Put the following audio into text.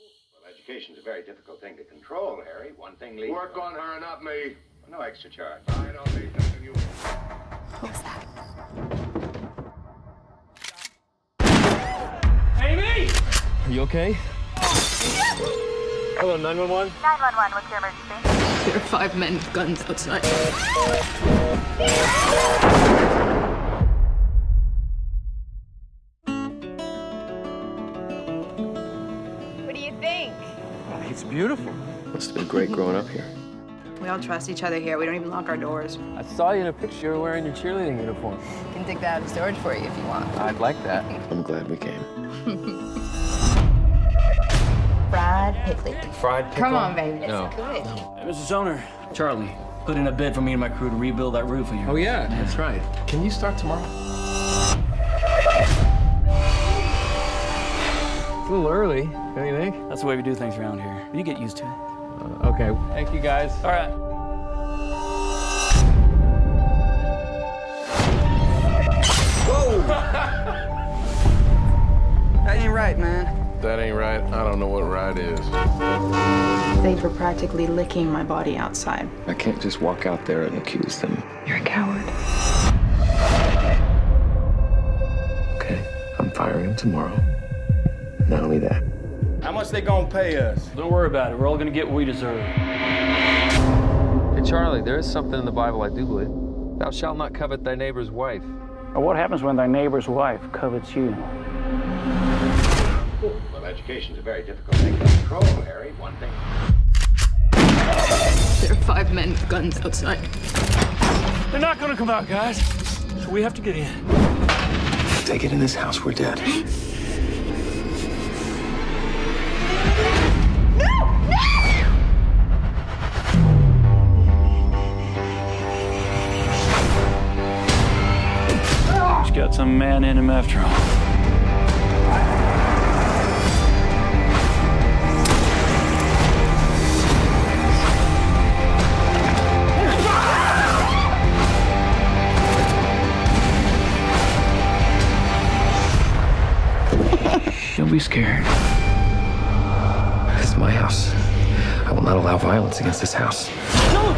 Well, education's a very difficult thing to control, Harry. One thing leads... Work on her, not me. No extra charge. I don't need nothing you... What was that? Amy! Are you okay? Hello, 911? 911, what's your emergency? There are 5 men with guns outside. What do you think? It's beautiful. Must have been great growing up here. We all trust each other here. We don't even lock our doors. I saw you in a picture wearing your cheerleading uniform. I can take that out of storage for you if you want. I'd like that. I'm glad we came. Fried pickley. Fried pickle? Come on, baby. No. Good. Hey, Mr. Zoner, Charlie, put in a bid for me and my crew to rebuild that roof of yours. Oh, yeah, that's right. Can you start tomorrow? It's a little early, don't you think? That's the way we do things around here. You get used to it. Okay, thank you, guys. All right. That ain't right, man. That ain't right. I don't know what right is. They were practically licking my body outside. I can't just walk out there and accuse them. You're a coward. Okay, I'm firing him tomorrow. Not only that, How much they gonna pay us? Don't worry about it. We're all gonna get what we deserve. Hey, Charlie, there is something in the Bible I do believe. Thou shalt not covet thy neighbor's wife. Or what happens when thy neighbor's wife covets you? Well, education's a very difficult thing to control, Harry. One thing... There are 5 men with guns outside. They're not gonna come out, guys. So we have to get in. if they get in this house, we're dead. He's got some man in him after all. Don't be scared. This is my house. I will not allow violence against this house. No!